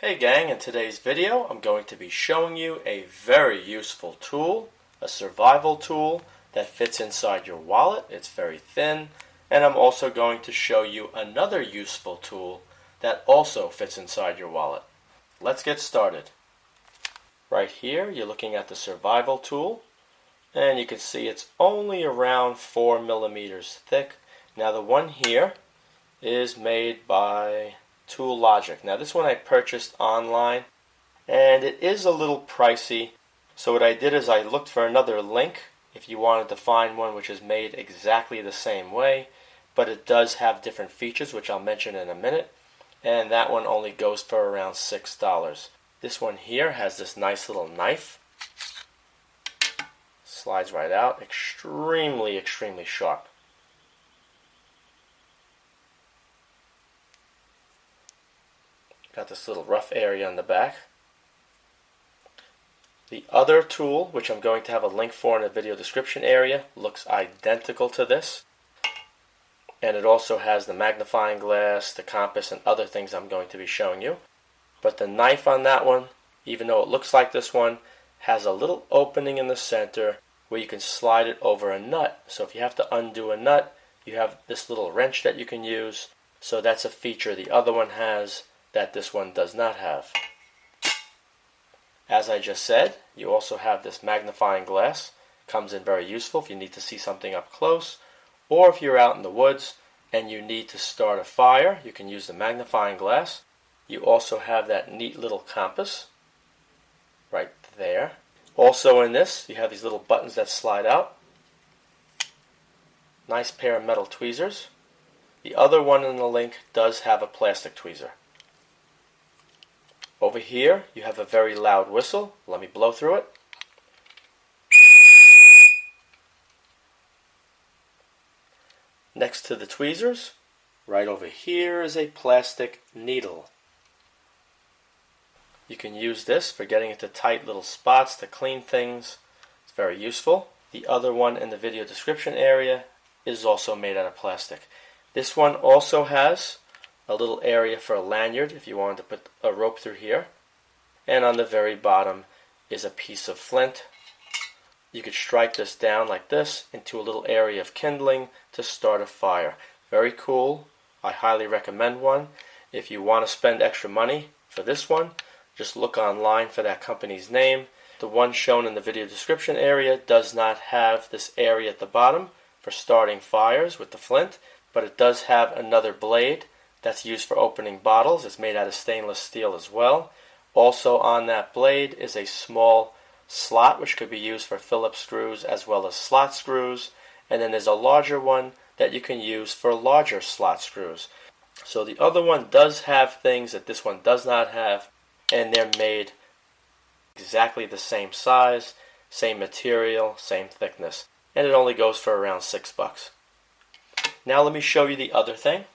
Hey gang, in today's video I'm going to be showing you a very useful tool, a survival tool that fits inside your wallet. It's very thin, and I'm also going to show you another useful tool that also fits inside your wallet. Let's get started. Right here you're looking at the survival tool, and you can see it's only around 4 millimeters thick. Now the one here is made by Tool Logic. Now this one I purchased online and it is a little pricey, so what I did is I looked for another link if you wanted to find one which is made exactly the same way, but it does have different features which I'll mention in a minute, and that one only goes for around $6. This one here has this nice little knife, slides right out, extremely sharp. Got this little rough area on the back. The other tool, which I'm going to have a link for in the video description area, looks identical to this. And it also has the magnifying glass, the compass, and other things I'm going to be showing you. But the knife on that one, even though it looks like this one, has a little opening in the center where you can slide it over a nut. So if you have to undo a nut, you have this little wrench that you can use. So that's a feature the other one has that this one does not have. As I just said, you also have this magnifying glass. Comes in very useful if you need to see something up close, or if you're out in the woods and you need to start a fire, you can use the magnifying glass. You also have that neat little compass right there. Also in this, you have these little buttons that slide out. Nice pair of metal tweezers. The other one in the link does have a plastic tweezer. Over here, you have a very loud whistle. Let me blow through it. Next to the tweezers, right over here is a plastic needle. You can use this for getting into tight little spots to clean things. It's very useful. The other one in the video description area is also made out of plastic. This one also has a little area for a lanyard if you wanted to put a rope through here. And on the very bottom is a piece of flint. You could strike this down like this into a little area of kindling to start a fire. Very cool. I highly recommend one. If you want to spend extra money for this one, just look online for that company's name. The one shown in the video description area does not have this area at the bottom for starting fires with the flint, but it does have another blade that's used for opening bottles. It's made out of stainless steel as well. Also on that blade is a small slot which could be used for Phillips screws as well as slot screws. And then there's a larger one that you can use for larger slot screws. So the other one does have things that this one does not have, and they're made exactly the same size, same material, same thickness. And it only goes for around $6. Now let me show you the other thing.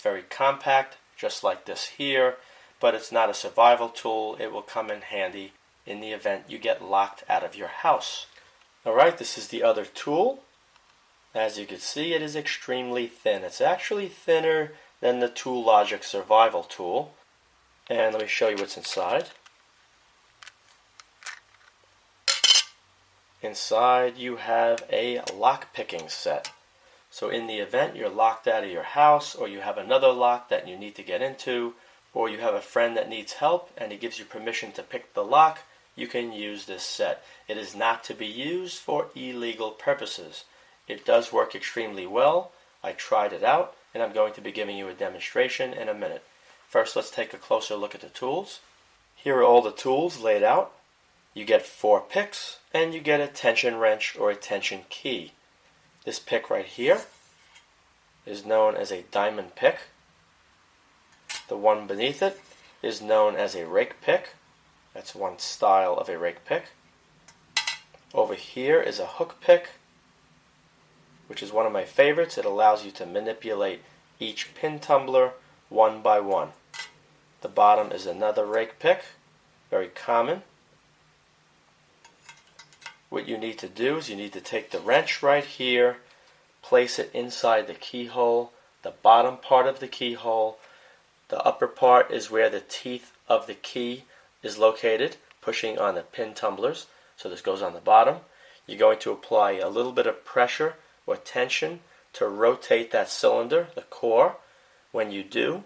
Very compact, just like this here, but it's not a survival tool. It will come in handy in the event you get locked out of your house. Alright, this is the other tool. As you can see, it is extremely thin. It's actually thinner than the Tool Logic survival tool. And let me show you what's inside. Inside you have a lock picking set. So in the event you're locked out of your house, or you have another lock that you need to get into, or you have a friend that needs help and he gives you permission to pick the lock, you can use this set. It is not to be used for illegal purposes. It does work extremely well. I tried it out, and I'm going to be giving you a demonstration in a minute. First, let's take a closer look at the tools. Here are all the tools laid out. You get 4 picks, and you get a tension wrench or a tension key. This pick right here is known as a diamond pick. The one beneath it is known as a rake pick. That's one style of a rake pick. Over here is a hook pick, which is one of my favorites. It allows you to manipulate each pin tumbler one by one. The bottom is another rake pick, very common. What you need to do is you need to take the wrench right here, place it inside the keyhole, the bottom part of the keyhole, The upper part is where the teeth of the key is located, pushing on the pin tumblers. So this goes on the bottom. You're going to apply a little bit of pressure or tension to rotate that cylinder, the core. When you do,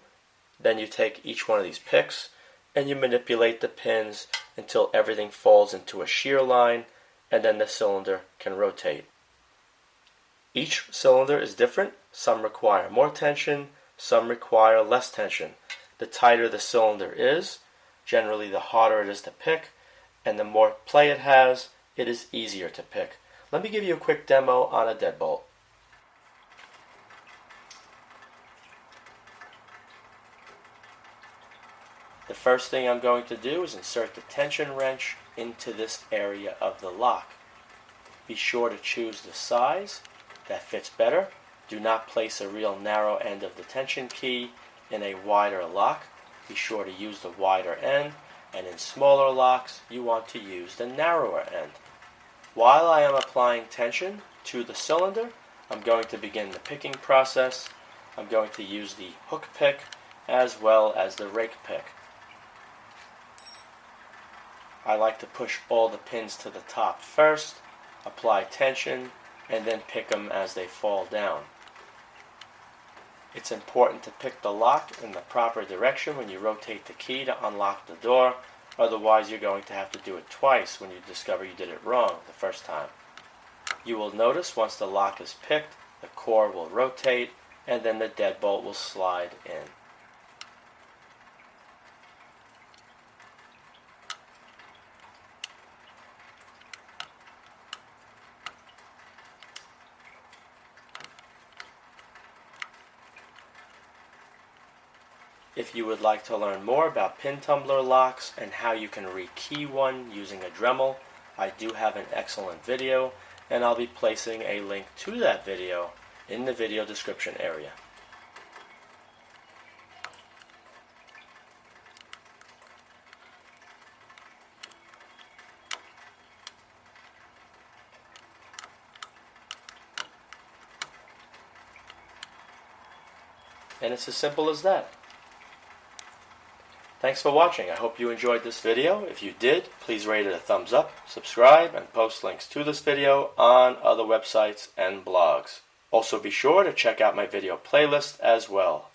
then you take each one of these picks and you manipulate the pins until everything falls into a shear line, and then the cylinder can rotate. Each cylinder is different. Some require more tension, some require less tension. The tighter the cylinder is, generally the harder it is to pick, and the more play it has, it is easier to pick. Let me give you a quick demo on a deadbolt. The first thing I'm going to do is insert the tension wrench into this area of the lock. Be sure to choose the size that fits better. Do not place a real narrow end of the tension key in a wider lock. Be sure to use the wider end, and in smaller locks you want to use the narrower end. While I am applying tension to the cylinder, I'm going to begin the picking process. I'm going to use the hook pick as well as the rake pick. I like to push all the pins to the top first, apply tension, and then pick them as they fall down. It's important to pick the lock in the proper direction when you rotate the key to unlock the door, otherwise you're going to have to do it twice when you discover you did it wrong the first time. You will notice once the lock is picked, the core will rotate and then the deadbolt will slide in. If you would like to learn more about pin tumbler locks and how you can rekey one using a Dremel, I do have an excellent video, and I'll be placing a link to that video in the video description area. And it's as simple as that. Thanks for watching. I hope you enjoyed this video. If you did, please rate it a thumbs up, subscribe, and post links to this video on other websites and blogs. Also be sure to check out my video playlist as well.